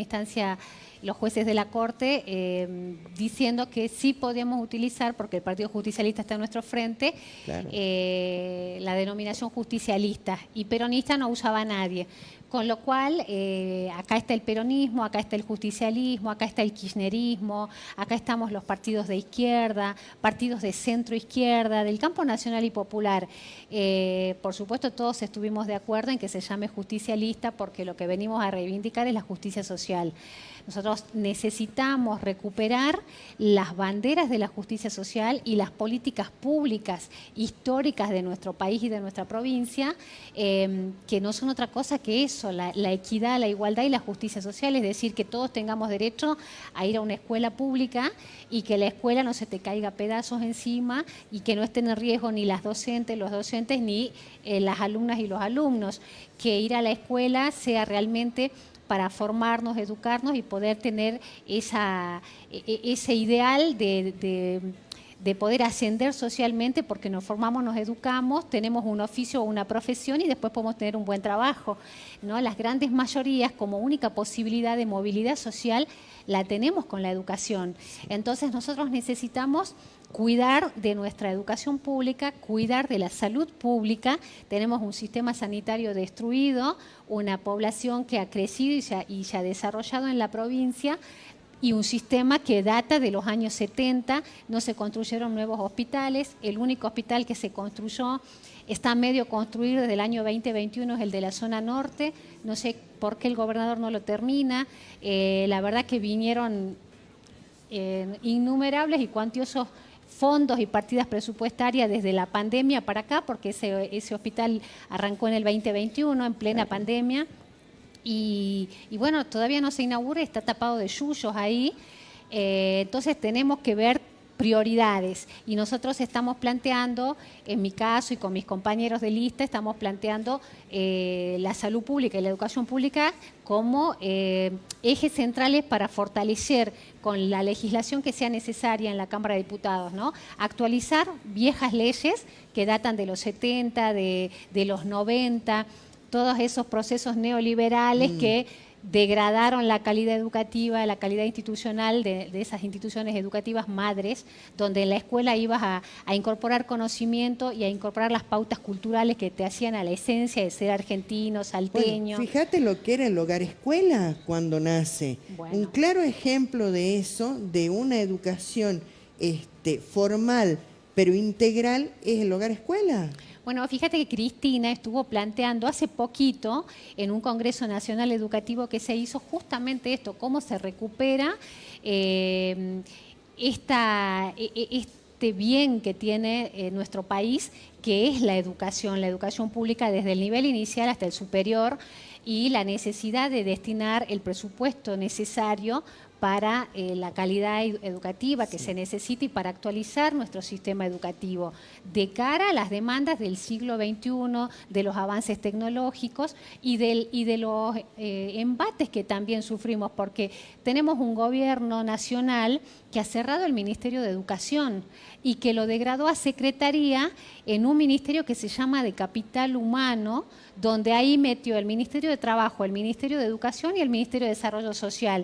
instancia los jueces de la Corte diciendo que sí podíamos utilizar, porque el Partido Justicialista está en nuestro frente, Claro. la denominación justicialista, y peronista no usaba nadie. Con lo cual, acá está el peronismo, acá está el justicialismo, acá está el kirchnerismo, acá estamos los partidos de izquierda, partidos de centro-izquierda, del campo nacional y popular. Por supuesto, todos estuvimos de acuerdo en que se llame justicialista porque lo que venimos a reivindicar es la justicia social. Nosotros necesitamos recuperar las banderas de la justicia social y las políticas públicas históricas de nuestro país y de nuestra provincia, que no son otra cosa que eso, la equidad, la igualdad y la justicia social, es decir, que todos tengamos derecho a ir a una escuela pública y que la escuela no se te caiga a pedazos encima y que no estén en riesgo ni las docentes, los docentes, ni las alumnas y los alumnos, que ir a la escuela sea realmente para formarnos, educarnos y poder tener ese ideal de poder ascender socialmente, porque nos formamos, nos educamos, tenemos un oficio o una profesión y después podemos tener un buen trabajo, ¿no? Las grandes mayorías, como única posibilidad de movilidad social, la tenemos con la educación. Entonces nosotros necesitamos cuidar de nuestra educación pública, cuidar de la salud pública. Tenemos un sistema sanitario destruido, una población que ha crecido y se ha desarrollado en la provincia, y un sistema que data de los años 70, no se construyeron nuevos hospitales, el único hospital que se construyó está medio construido desde el año 2021, es el de la zona norte, no sé por qué el gobernador no lo termina, la verdad que vinieron innumerables y cuantiosos fondos y partidas presupuestarias desde la pandemia para acá, porque ese hospital arrancó en el 2021, en plena pandemia. Y bueno, todavía no se inaugura, está tapado de yuyos ahí. Entonces tenemos que ver prioridades y nosotros estamos planteando, en mi caso y con mis compañeros de lista, estamos planteando la salud pública y la educación pública como ejes centrales para fortalecer con la legislación que sea necesaria en la Cámara de Diputados, ¿no? Actualizar viejas leyes que datan de los 70, de los 90, todos esos procesos neoliberales que degradaron la calidad educativa, la calidad institucional de esas instituciones educativas madres, donde en la escuela ibas a incorporar conocimiento y a incorporar las pautas culturales que te hacían a la esencia de ser argentino, salteño. Bueno, fíjate lo que era el hogar escuela cuando nace. Bueno. Un claro ejemplo de eso, de una educación formal pero integral, es el hogar escuela. Bueno, fíjate que Cristina estuvo planteando hace poquito en un Congreso Nacional Educativo que se hizo justamente esto, cómo se recupera este bien que tiene nuestro país, que es la educación pública desde el nivel inicial hasta el superior, y la necesidad de destinar el presupuesto necesario para la calidad educativa que se necesita y para actualizar nuestro sistema educativo de cara a las demandas del siglo XXI, de los avances tecnológicos y de los embates que también sufrimos, porque tenemos un gobierno nacional que ha cerrado el Ministerio de Educación y que lo degradó a secretaría en un ministerio que se llama de Capital Humano, donde ahí metió el Ministerio de Trabajo, el Ministerio de Educación y el Ministerio de Desarrollo Social.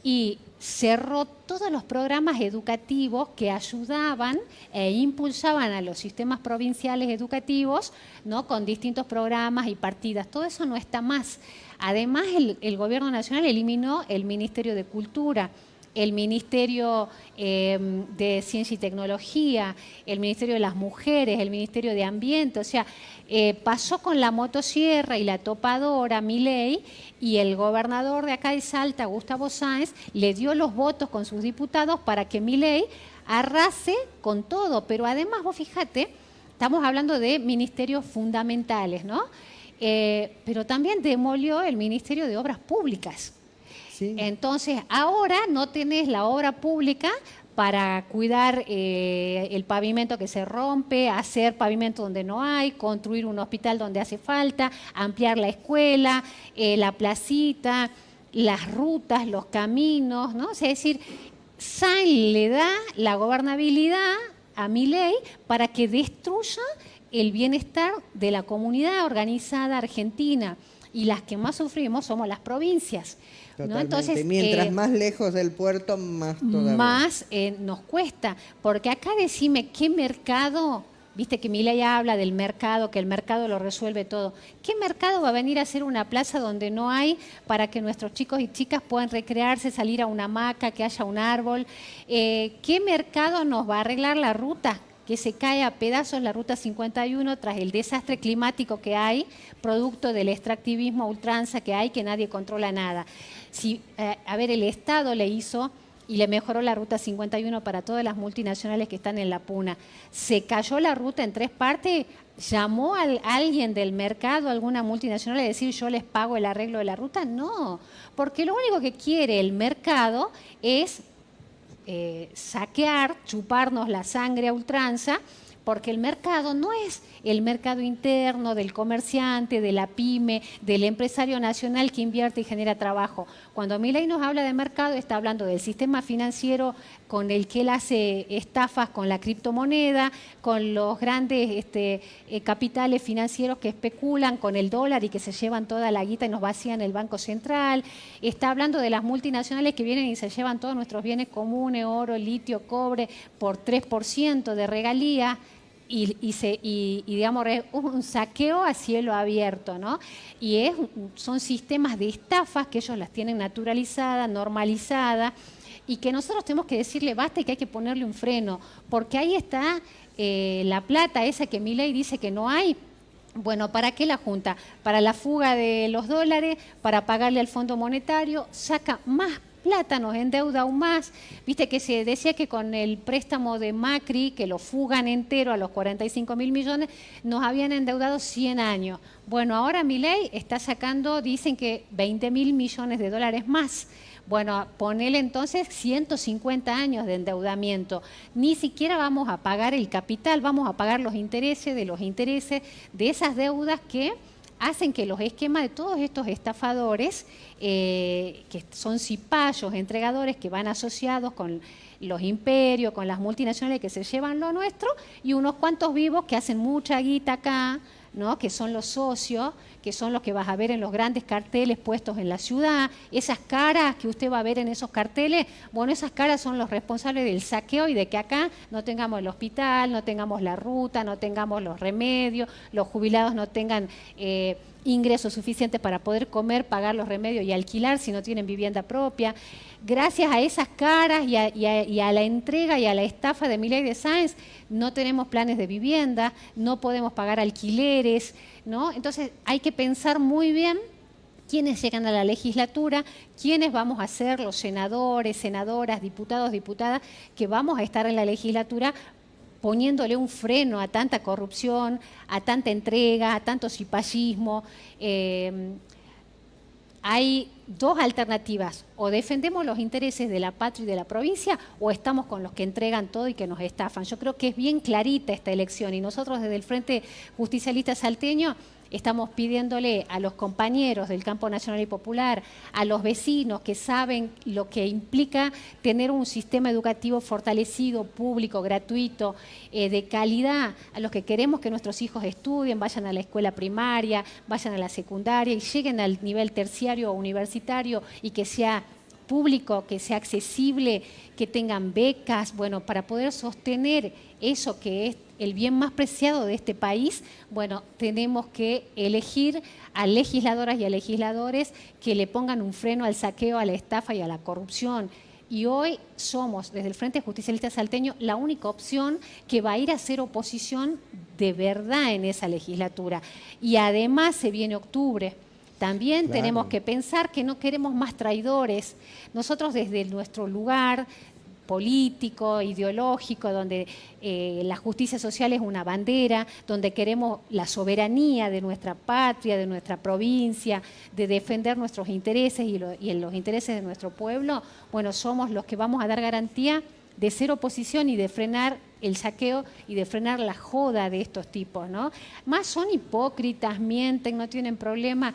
Y cerró todos los programas educativos que ayudaban e impulsaban a los sistemas provinciales educativos, ¿no? Con distintos programas y partidas. Todo eso no está más. Además, el Gobierno Nacional eliminó el Ministerio de Cultura, el Ministerio de Ciencia y Tecnología, el Ministerio de las Mujeres, el Ministerio de Ambiente. O sea, pasó con la motosierra y la topadora Milei, y el gobernador de acá de Salta, Gustavo Sáenz, le dio los votos con sus diputados para que Milei arrase con todo. Pero además, vos fíjate, estamos hablando de ministerios fundamentales, ¿no? Pero también demolió el Ministerio de Obras Públicas. Sí. Entonces, ahora no tenés la obra pública para cuidar el pavimento que se rompe, hacer pavimento donde no hay, construir un hospital donde hace falta, ampliar la escuela, la placita, las rutas, los caminos, ¿no? O sea, es decir, Sáenz le da la gobernabilidad a Milei para que destruya el bienestar de la comunidad organizada argentina. y las que más sufrimos somos las provincias. ¿No? Totalmente. Entonces, mientras más lejos del puerto, más todavía. Más nos cuesta, porque acá decime qué mercado, viste que Milei habla del mercado, que el mercado lo resuelve todo. ¿Qué mercado va a venir a hacer una plaza donde no hay para que nuestros chicos y chicas puedan recrearse, salir a una hamaca, que haya un árbol? ¿Qué mercado nos va a arreglar la ruta? Que se cae a pedazos la Ruta 51 tras el desastre climático que hay, producto del extractivismo a ultranza que hay, que nadie controla nada. Si, el Estado le hizo y le mejoró la Ruta 51 para todas las multinacionales que están en la puna. Se cayó la ruta en 3 partes, llamó a alguien del mercado, alguna multinacional, a decir yo les pago el arreglo de la ruta. No, porque lo único que quiere el mercado es saquear, chuparnos la sangre a ultranza, porque el mercado no es el mercado interno del comerciante, de la pyme, del empresario nacional que invierte y genera trabajo. Cuando Milei nos habla de mercado, está hablando del sistema financiero con el que él hace estafas con la criptomoneda, con los grandes capitales financieros que especulan con el dólar y que se llevan toda la guita y nos vacían el Banco Central. Está hablando de las multinacionales que vienen y se llevan todos nuestros bienes comunes, oro, litio, cobre, por 3% de regalía. Y digamos, es un saqueo a cielo abierto, ¿no? Y son sistemas de estafas que ellos las tienen naturalizadas, normalizadas, y que nosotros tenemos que decirle basta y que hay que ponerle un freno, porque ahí está la plata esa que Milei dice que no hay. Bueno, ¿para qué la junta? Para la fuga de los dólares, para pagarle al Fondo Monetario, saca más plata, nos endeuda aún más. Viste que se decía que con el préstamo de Macri, que lo fugan entero a los 45.000 millones, nos habían endeudado 100 años. Bueno, ahora Milei está sacando, dicen que 20.000 millones de dólares más. Bueno, ponele entonces 150 años de endeudamiento. Ni siquiera vamos a pagar el capital, vamos a pagar los intereses de esas deudas que hacen que los esquemas de todos estos estafadores, que son cipayos, entregadores, que van asociados con los imperios, con las multinacionales que se llevan lo nuestro, y unos cuantos vivos que hacen mucha guita acá, ¿no? Que son los socios, que son los que vas a ver en los grandes carteles puestos en la ciudad. Esas caras que usted va a ver en esos carteles, bueno, esas caras son los responsables del saqueo y de que acá no tengamos el hospital, no tengamos la ruta, no tengamos los remedios, los jubilados no tengan ingresos suficientes para poder comer, pagar los remedios y alquilar si no tienen vivienda propia. Gracias a esas caras y a la entrega y a la estafa de Milei de Sáenz, no tenemos planes de vivienda, no podemos pagar alquileres, ¿no? Entonces hay que pensar muy bien quiénes llegan a la legislatura, quiénes vamos a ser los senadores, senadoras, diputados, diputadas, que vamos a estar en la legislatura poniéndole un freno a tanta corrupción, a tanta entrega, a tanto cipallismo. Hay 2 alternativas: o defendemos los intereses de la patria y de la provincia, o estamos con los que entregan todo y que nos estafan. Yo creo que es bien clarita esta elección, y nosotros desde el Frente Justicialista Salteño estamos pidiéndole a los compañeros del campo nacional y popular, a los vecinos que saben lo que implica tener un sistema educativo fortalecido, público, gratuito, de calidad, a los que queremos que nuestros hijos estudien, vayan a la escuela primaria, vayan a la secundaria y lleguen al nivel terciario o universitario, y que sea público, que sea accesible, que tengan becas, bueno, para poder sostener eso que es el bien más preciado de este país. Bueno, tenemos que elegir a legisladoras y a legisladores que le pongan un freno al saqueo, a la estafa y a la corrupción. Y hoy somos, desde el Frente Justicialista Salteño, la única opción que va a ir a hacer oposición de verdad en esa legislatura. Y además se viene octubre. También tenemos que pensar que no queremos más traidores. Nosotros desde nuestro lugar político, ideológico, donde la justicia social es una bandera, donde queremos la soberanía de nuestra patria, de nuestra provincia, de defender nuestros intereses y los intereses de nuestro pueblo, bueno, somos los que vamos a dar garantía de ser oposición y de frenar el saqueo y de frenar la joda de estos tipos, ¿no? Más son hipócritas, mienten, no tienen problema,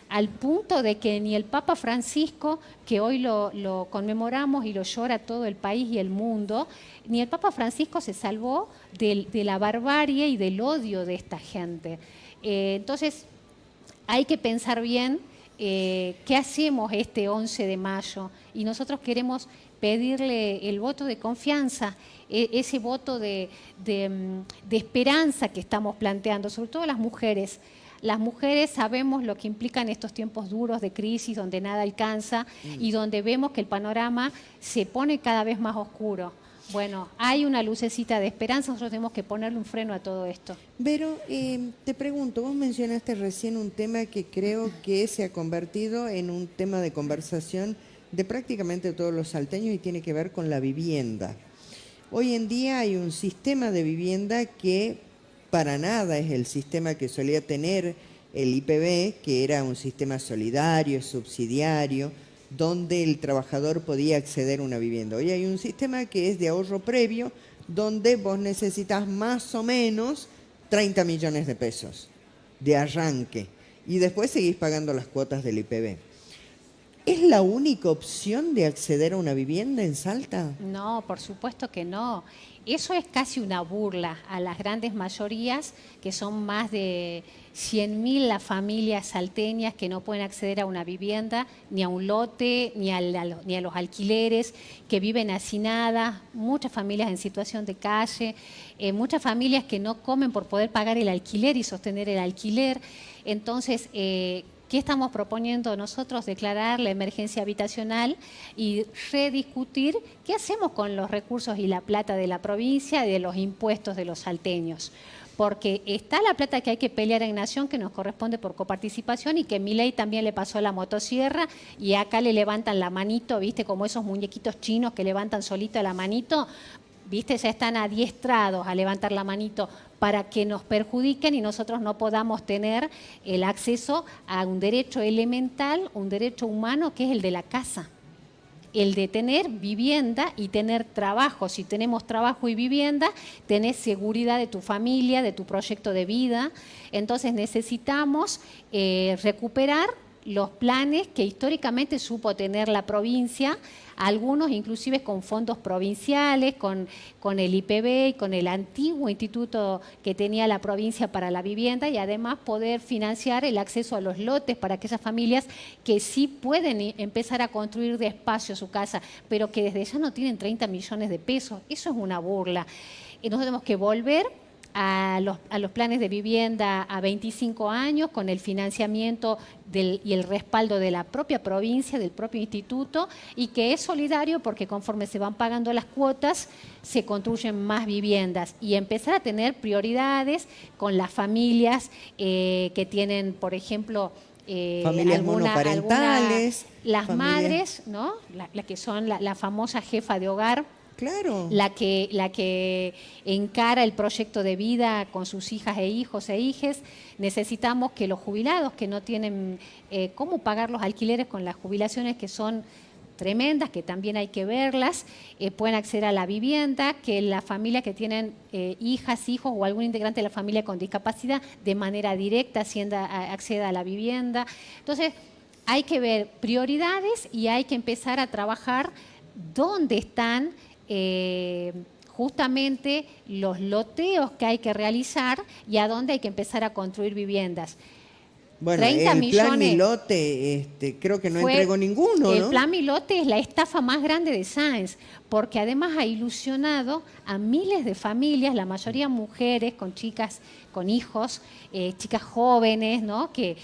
al punto de que ni el Papa Francisco, que hoy lo conmemoramos y lo llora todo el país y el mundo, ni el Papa Francisco se salvó de la barbarie y del odio de esta gente. Entonces, hay que pensar bien qué hacemos este 11 de mayo. Y nosotros queremos pedirle el voto de confianza, ese voto de esperanza que estamos planteando, sobre todo las mujeres. Las mujeres sabemos lo que implican estos tiempos duros de crisis, donde nada alcanza y donde vemos que el panorama se pone cada vez más oscuro. Bueno, hay una lucecita de esperanza, nosotros tenemos que ponerle un freno a todo esto. Vero, te pregunto, vos mencionaste recién un tema que creo que se ha convertido en un tema de conversación de prácticamente todos los salteños y tiene que ver con la vivienda. Hoy en día hay un sistema de vivienda que para nada es el sistema que solía tener el IPB, que era un sistema solidario, subsidiario, donde el trabajador podía acceder a una vivienda. Hoy hay un sistema que es de ahorro previo, donde vos necesitas más o menos 30 millones de pesos de arranque y después seguís pagando las cuotas del IPB. ¿Es la única opción de acceder a una vivienda en Salta? No, por supuesto que no. Eso es casi una burla a las grandes mayorías, que son más de 100.000 las familias salteñas que no pueden acceder a una vivienda, ni a un lote, ni a los alquileres, que viven hacinadas, muchas familias en situación de calle, muchas familias que no comen por poder pagar el alquiler y sostener el alquiler. Entonces, ¿qué estamos proponiendo nosotros? Declarar la emergencia habitacional y rediscutir qué hacemos con los recursos y la plata de la provincia y de los impuestos de los salteños. Porque está la plata que hay que pelear en Nación, que nos corresponde por coparticipación y que Milei también le pasó la motosierra y acá le levantan la manito, ¿viste? Como esos muñequitos chinos que levantan solito la manito. ¿Viste? Ya están adiestrados a levantar la manito para que nos perjudiquen y nosotros no podamos tener el acceso a un derecho elemental, un derecho humano que es el de la casa. El de tener vivienda y tener trabajo. Si tenemos trabajo y vivienda, tenés seguridad de tu familia, de tu proyecto de vida. Entonces necesitamos recuperar los planes que históricamente supo tener la provincia, algunos inclusive con fondos provinciales, con el IPB y con el antiguo instituto que tenía la provincia para la vivienda y además poder financiar el acceso a los lotes para aquellas familias que sí pueden empezar a construir despacio su casa, pero que desde ya no tienen 30 millones de pesos. Eso es una burla. Y nosotros tenemos que volver a los planes de vivienda a 25 años con el financiamiento y el respaldo de la propia provincia, del propio instituto, y que es solidario porque conforme se van pagando las cuotas se construyen más viviendas y empezar a tener prioridades con las familias que tienen, por ejemplo, familias monoparentales, las madres, ¿no? La que son la famosa jefa de hogar. Claro. La que encara el proyecto de vida con sus hijas e hijos e hijes. Necesitamos que los jubilados que no tienen cómo pagar los alquileres con las jubilaciones que son tremendas, que también hay que verlas, pueden acceder a la vivienda, que las familias que tienen hijas, hijos o algún integrante de la familia con discapacidad de manera directa acceda a la vivienda. Entonces, hay que ver prioridades y hay que empezar a trabajar dónde están justamente los loteos que hay que realizar y a dónde hay que empezar a construir viviendas. Bueno, el plan Milote creo que no entregó ninguno, ¿no? El plan Milote es la estafa más grande de Sáenz, porque además ha ilusionado a miles de familias, la mayoría mujeres, con chicas, con hijos, chicas jóvenes, ¿no? Que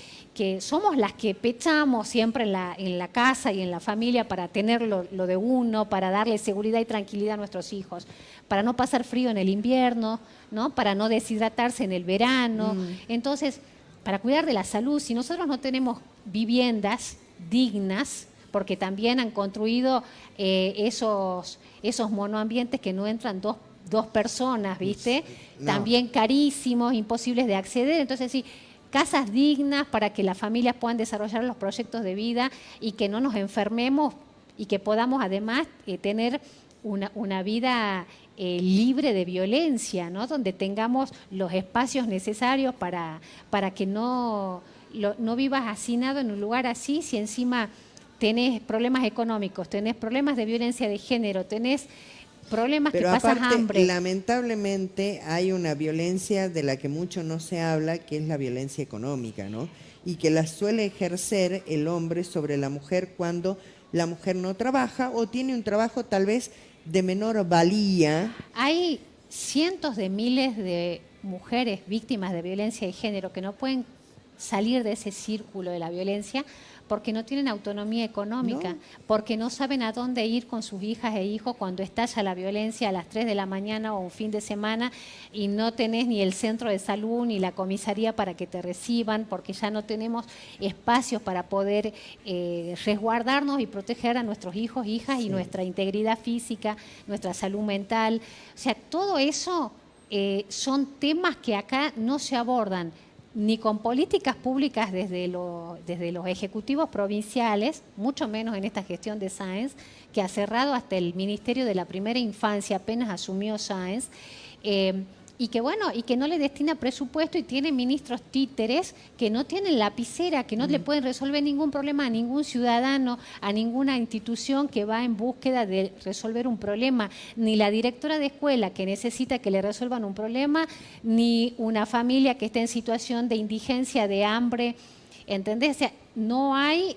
somos las que pechamos siempre en la casa y en la familia para tener lo de uno, para darle seguridad y tranquilidad a nuestros hijos, para no pasar frío en el invierno, ¿no? Para no deshidratarse en el verano. Entonces, para cuidar de la salud, si nosotros no tenemos viviendas dignas, porque también han construido esos monoambientes que no entran dos personas, ¿viste? No. También carísimos, imposibles de acceder. Entonces, sí, casas dignas para que las familias puedan desarrollar los proyectos de vida y que no nos enfermemos y que podamos además tener una vida libre de violencia, ¿no? Donde tengamos los espacios necesarios para que no vivas hacinado en un lugar así, si encima tenés problemas económicos, tenés problemas de violencia de género, tenés problemas pero que pasas aparte, hambre. Lamentablemente hay una violencia de la que mucho no se habla, que es la violencia económica, ¿no? y que las suele ejercer el hombre sobre la mujer cuando la mujer no trabaja o tiene un trabajo tal vez de menor valía. Hay cientos de miles de mujeres víctimas de violencia de género que no pueden salir de ese círculo de la violencia porque no tienen autonomía económica, ¿No? porque no saben a dónde ir con sus hijas e hijos cuando estalla la violencia a las 3 de la mañana o un fin de semana y no tenés ni el centro de salud ni la comisaría para que te reciban, porque ya no tenemos espacios para poder resguardarnos y proteger a nuestros hijos, hijas y nuestra integridad física, nuestra salud mental. O sea, todo eso son temas que acá no se abordan ni con políticas públicas desde los ejecutivos provinciales, mucho menos en esta gestión de Sáenz, que ha cerrado hasta el Ministerio de la Primera Infancia, apenas asumió Sáenz, y que no le destina presupuesto y tiene ministros títeres que no tienen lapicera, que no le pueden resolver ningún problema a ningún ciudadano, a ninguna institución que va en búsqueda de resolver un problema, ni la directora de escuela que necesita que le resuelvan un problema, ni una familia que esté en situación de indigencia, de hambre, ¿entendés? O sea, no hay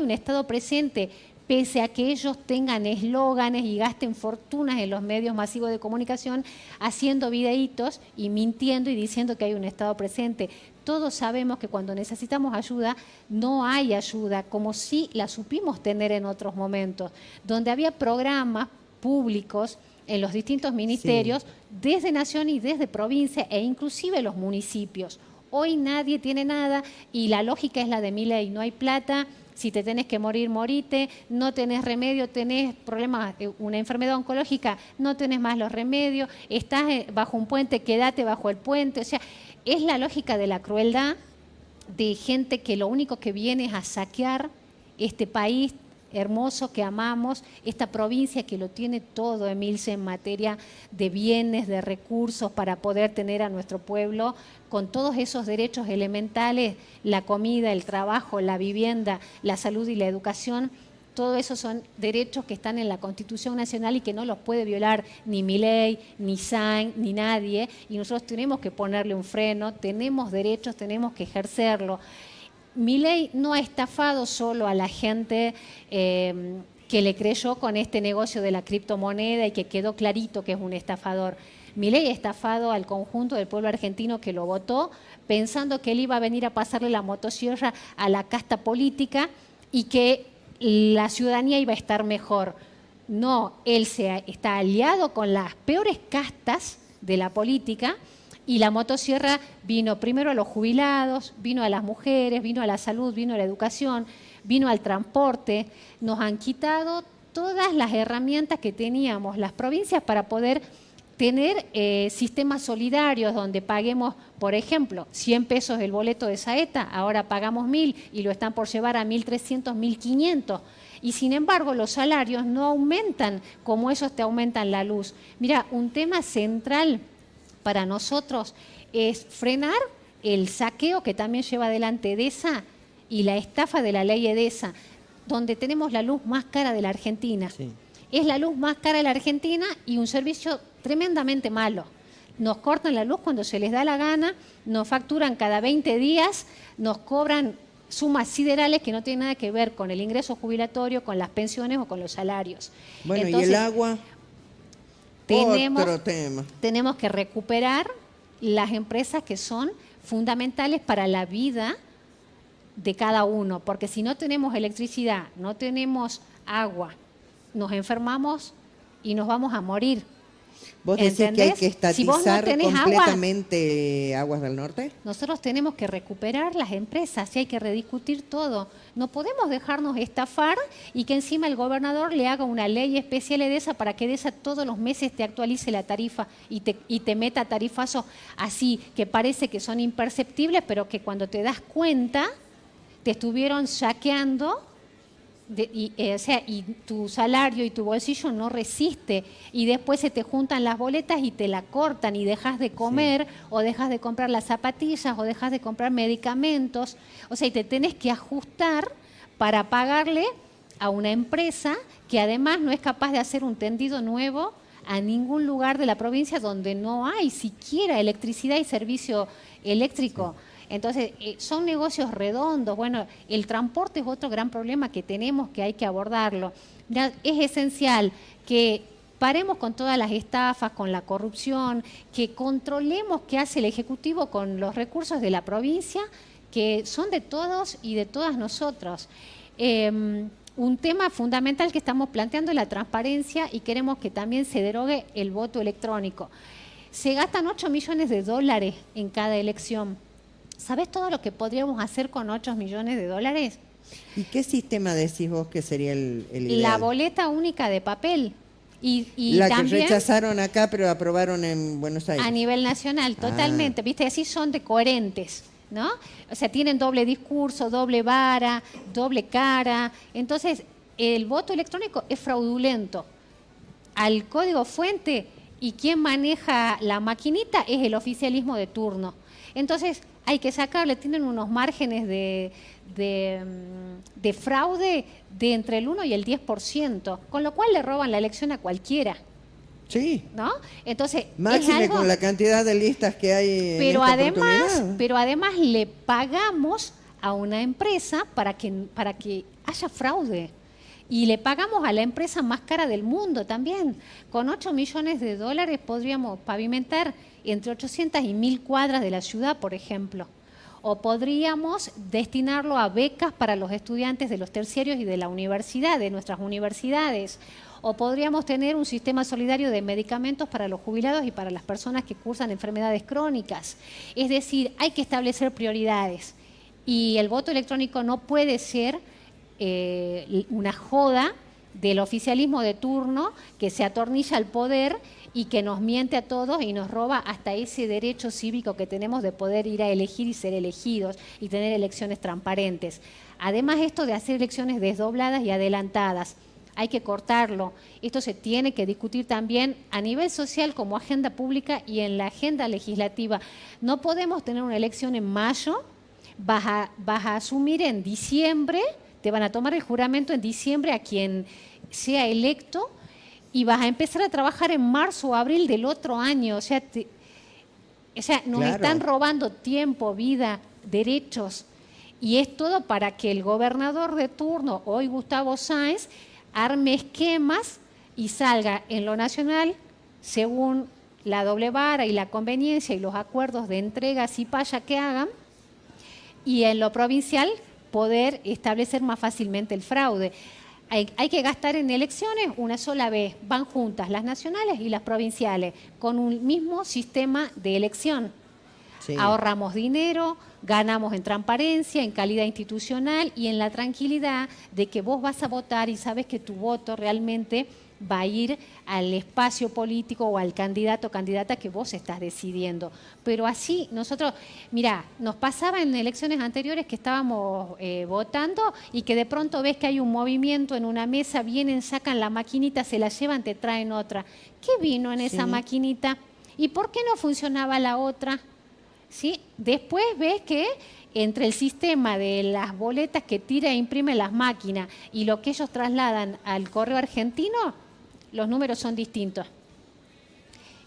un Estado presente, pese a que ellos tengan eslóganes y gasten fortunas en los medios masivos de comunicación, haciendo videitos y mintiendo y diciendo que hay un Estado presente. Todos sabemos que cuando necesitamos ayuda, no hay ayuda, como si la supimos tener en otros momentos, donde había programas públicos en los distintos ministerios, desde nación y desde provincia, e inclusive los municipios. Hoy nadie tiene nada y la lógica es la de Milei: no hay plata. Si te tenés que morir, morite, no tenés remedio, tenés problemas, una enfermedad oncológica, no tenés más los remedios, estás bajo un puente, quédate bajo el puente. O sea, es la lógica de la crueldad de gente que lo único que viene es a saquear este país hermoso que amamos, esta provincia que lo tiene todo, Emilce, en materia de bienes, de recursos para poder tener a nuestro pueblo con todos esos derechos elementales, la comida, el trabajo, la vivienda, la salud y la educación. Todo eso son derechos que están en la Constitución Nacional y que no los puede violar ni Milei, ni Sáenz, ni nadie. Y nosotros tenemos que ponerle un freno, tenemos derechos, tenemos que ejercerlo. Milei no ha estafado solo a la gente que le creyó con este negocio de la criptomoneda y que quedó clarito que es un estafador. Milei ha estafado al conjunto del pueblo argentino que lo votó, pensando que él iba a venir a pasarle la motosierra a la casta política y que la ciudadanía iba a estar mejor. No, él está aliado con las peores castas de la política. Y la motosierra vino primero a los jubilados, vino a las mujeres, vino a la salud, vino a la educación, vino al transporte. Nos han quitado todas las herramientas que teníamos las provincias para poder tener sistemas solidarios donde paguemos, por ejemplo, 100 pesos el boleto de Saeta, ahora pagamos 1.000 y lo están por llevar a 1.300, 1.500. Y sin embargo los salarios no aumentan como esos te aumentan la luz. Mira, un tema central para nosotros es frenar el saqueo que también lleva adelante EDESA y la estafa de la ley EDESA, donde tenemos la luz más cara de la Argentina. Sí. Es la luz más cara de la Argentina y un servicio tremendamente malo. Nos cortan la luz cuando se les da la gana, nos facturan cada 20 días, nos cobran sumas siderales que no tienen nada que ver con el ingreso jubilatorio, con las pensiones o con los salarios. Bueno, entonces, ¿y el agua? Tenemos que recuperar las empresas que son fundamentales para la vida de cada uno, porque si no tenemos electricidad, no tenemos agua, nos enfermamos y nos vamos a morir. ¿Vos decís que hay que estatizar completamente Aguas del Norte? Nosotros tenemos que recuperar las empresas y hay que rediscutir todo. No podemos dejarnos estafar y que encima el gobernador le haga una ley especial EDESA para que EDESA todos los meses te actualice la tarifa y te meta tarifazos así, que parece que son imperceptibles, pero que cuando te das cuenta te estuvieron saqueando. Y tu salario y tu bolsillo no resiste y después se te juntan las boletas y te la cortan y dejas de comer o dejas de comprar las zapatillas o dejas de comprar medicamentos, o sea, y te tenés que ajustar para pagarle a una empresa que además no es capaz de hacer un tendido nuevo a ningún lugar de la provincia donde no hay siquiera electricidad y servicio eléctrico. Entonces, son negocios redondos. Bueno, el transporte es otro gran problema que tenemos, que hay que abordarlo. Mirá, es esencial que paremos con todas las estafas, con la corrupción, que controlemos qué hace el Ejecutivo con los recursos de la provincia, que son de todos y de todas nosotros. Un tema fundamental que estamos planteando es la transparencia y queremos que también se derogue el voto electrónico. Se gastan 8 millones de dólares en cada elección. ¿Sabés todo lo que podríamos hacer con 8 millones de dólares? ¿Y qué sistema decís vos que sería el ideal? La boleta única de papel. Y la también, que rechazaron acá, pero aprobaron en Buenos Aires. a nivel nacional, totalmente. ¿Viste? Así son de coherentes, ¿no? O sea, tienen doble discurso, doble vara, doble cara. Entonces, el voto electrónico es fraudulento. Al código fuente, y quien maneja la maquinita es el oficialismo de turno. Entonces, hay que sacarle, tienen unos márgenes de fraude de entre el 1 y el 10%, con lo cual le roban la elección a cualquiera. Sí. ¿No? Entonces, máxime es algo, con la cantidad de listas que hay pero en esta además, oportunidad. pero además le pagamos a una empresa para que haya fraude. Y le pagamos a la empresa más cara del mundo también. Con 8 millones de dólares podríamos pavimentar entre 800 y 1000 cuadras de la ciudad, por ejemplo. O podríamos destinarlo a becas para los estudiantes de los terciarios y de la universidad, de nuestras universidades. O podríamos tener un sistema solidario de medicamentos para los jubilados y para las personas que cursan enfermedades crónicas. Es decir, hay que establecer prioridades. Y el voto electrónico no puede ser una joda del oficialismo de turno que se atornilla al poder y que nos miente a todos y nos roba hasta ese derecho cívico que tenemos de poder ir a elegir y ser elegidos y tener elecciones transparentes. Además, esto de hacer elecciones desdobladas y adelantadas, hay que cortarlo. Esto se tiene que discutir también a nivel social como agenda pública y en la agenda legislativa. No podemos tener una elección en mayo, vas a asumir en diciembre, te van a tomar el juramento en diciembre a quien sea electo y vas a empezar a trabajar en marzo o abril del otro año. O sea, nos están robando tiempo, vida, derechos. Y es todo para que el gobernador de turno, hoy Gustavo Sáenz, arme esquemas y salga en lo nacional según la doble vara y la conveniencia y los acuerdos de entregas y paya que hagan, y en lo provincial poder establecer más fácilmente el fraude. Hay que gastar en elecciones una sola vez, van juntas las nacionales y las provinciales, con un mismo sistema de elección. Sí. Ahorramos dinero, ganamos en transparencia, en calidad institucional y en la tranquilidad de que vos vas a votar y sabes que tu voto realmente va a ir al espacio político o al candidato o candidata que vos estás decidiendo. Pero así nosotros, mirá, nos pasaba en elecciones anteriores que estábamos votando y que de pronto ves que hay un movimiento en una mesa, vienen, sacan la maquinita, se la llevan, te traen otra. ¿Qué vino en esa maquinita? ¿Y por qué no funcionaba la otra? ¿Sí? Después ves que entre el sistema de las boletas que tira e imprime las máquinas y lo que ellos trasladan al correo argentino, los números son distintos.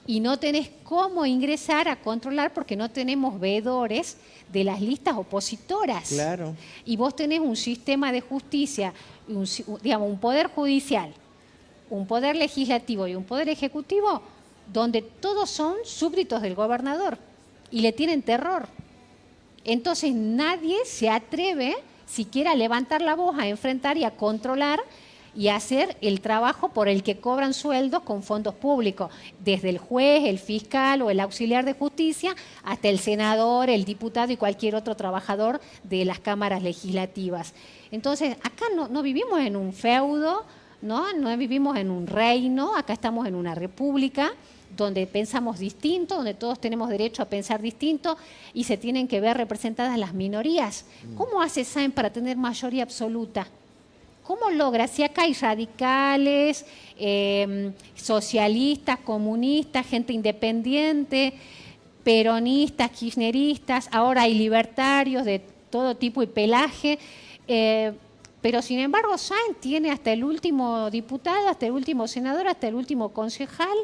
Y no tenés cómo ingresar a controlar porque no tenemos veedores de las listas opositoras. Claro. Y vos tenés un sistema de justicia, un poder judicial, un poder legislativo y un poder ejecutivo donde todos son súbditos del gobernador y le tienen terror. Entonces nadie se atreve siquiera a levantar la voz, a enfrentar y a controlar y a hacer el trabajo por el que cobran sueldos con fondos públicos, desde el juez, el fiscal o el auxiliar de justicia, hasta el senador, el diputado y cualquier otro trabajador de las cámaras legislativas. Entonces, acá no vivimos en un feudo, no vivimos en un reino, acá estamos en una república donde pensamos distinto, donde todos tenemos derecho a pensar distinto y se tienen que ver representadas las minorías. ¿Cómo hace Sáenz para tener mayoría absoluta? ¿Cómo logra? Si acá hay radicales, socialistas, comunistas, gente independiente, peronistas, kirchneristas, ahora hay libertarios de todo tipo y pelaje, pero sin embargo Sáenz tiene hasta el último diputado, hasta el último senador, hasta el último concejal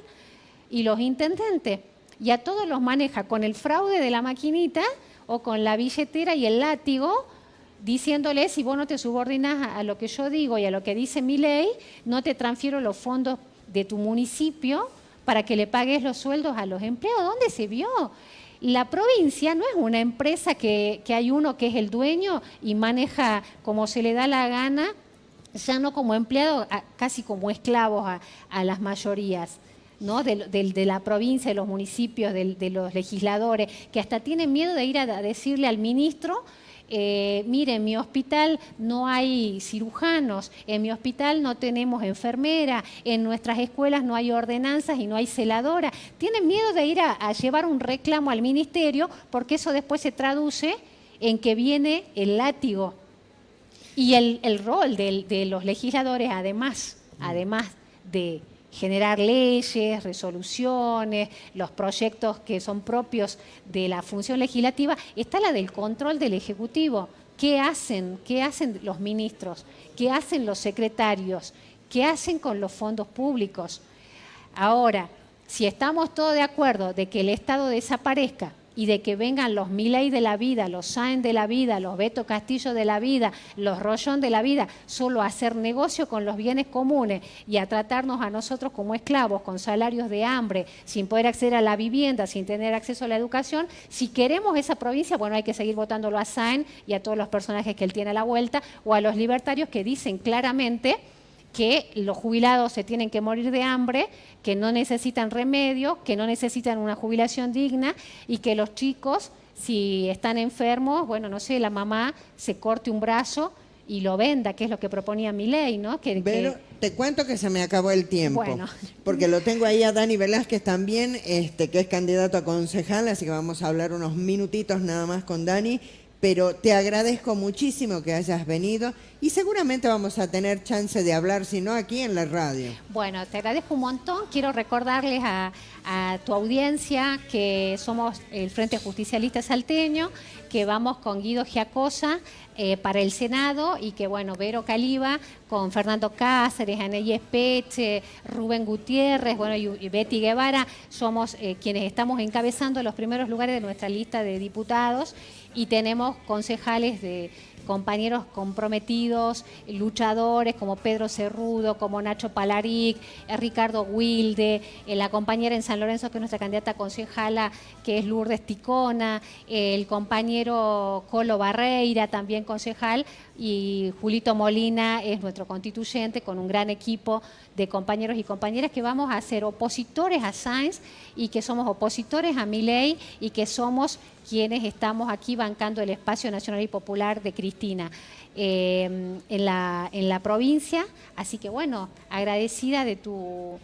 y los intendentes. Y a todos los maneja con el fraude de la maquinita o con la billetera y el látigo, diciéndole, si vos no te subordinás a lo que yo digo y a lo que dice mi ley, no te transfiero los fondos de tu municipio para que le pagues los sueldos a los empleados. ¿Dónde se vio? La provincia no es una empresa que hay uno que es el dueño y maneja como se le da la gana, ya no como empleado, casi como esclavos a las mayorías, ¿no? De la provincia, de los municipios, de los legisladores, que hasta tienen miedo de ir a decirle al ministro, mire, en mi hospital no hay cirujanos, en mi hospital no tenemos enfermera, en nuestras escuelas no hay ordenanzas y no hay celadora. Tienen miedo de ir a llevar un reclamo al ministerio porque eso después se traduce en que viene el látigo. Y el rol de los legisladores, además de generar leyes, resoluciones, los proyectos que son propios de la función legislativa, está la del control del Ejecutivo. ¿Qué hacen? ¿Qué hacen los ministros? ¿Qué hacen los secretarios? ¿Qué hacen con los fondos públicos? Ahora, si estamos todos de acuerdo de que el Estado desaparezca y de que vengan los Milei de la vida, los Sáenz de la vida, los Beto Castillo de la vida, los Rollón de la vida, solo a hacer negocio con los bienes comunes y a tratarnos a nosotros como esclavos, con salarios de hambre, sin poder acceder a la vivienda, sin tener acceso a la educación, si queremos esa provincia, bueno, hay que seguir votándolo a Sáenz y a todos los personajes que él tiene a la vuelta, o a los libertarios que dicen claramente que los jubilados se tienen que morir de hambre, que no necesitan remedio, que no necesitan una jubilación digna y que los chicos, si están enfermos, bueno, no sé, la mamá se corte un brazo y lo venda, que es lo que proponía Milei, ¿no? Pero te cuento que se me acabó el tiempo, bueno, porque lo tengo ahí a Dani Velázquez también, que es candidato a concejal, así que vamos a hablar unos minutitos nada más con Dani. Pero te agradezco muchísimo que hayas venido y seguramente vamos a tener chance de hablar, si no aquí en la radio. Bueno, te agradezco un montón. Quiero recordarles a tu audiencia que somos el Frente Justicialista Salteño, que vamos con Guido Giacosa para el Senado y que, bueno, Vero Caliba con Fernando Cáceres, Anely Espeche, Rubén Gutiérrez, bueno, y Betty Guevara, somos quienes estamos encabezando los primeros lugares de nuestra lista de diputados y tenemos concejales de compañeros comprometidos, luchadores como Pedro Cerrudo, como Nacho Palaric, Ricardo Wilde, la compañera en San Lorenzo que es nuestra candidata concejala, que es Lourdes Ticona, el compañero Colo Barreira, también concejal, y Julito Molina es nuestro constituyente con un gran equipo de compañeros y compañeras que vamos a ser opositores a Sáenz y que somos opositores a Milei y que somos quienes estamos aquí bancando el espacio nacional y popular de Cristina en la provincia. Así que bueno, agradecida de tu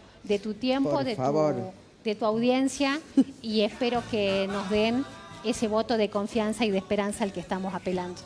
tiempo, de tu audiencia y espero que nos den ese voto de confianza y de esperanza al que estamos apelando.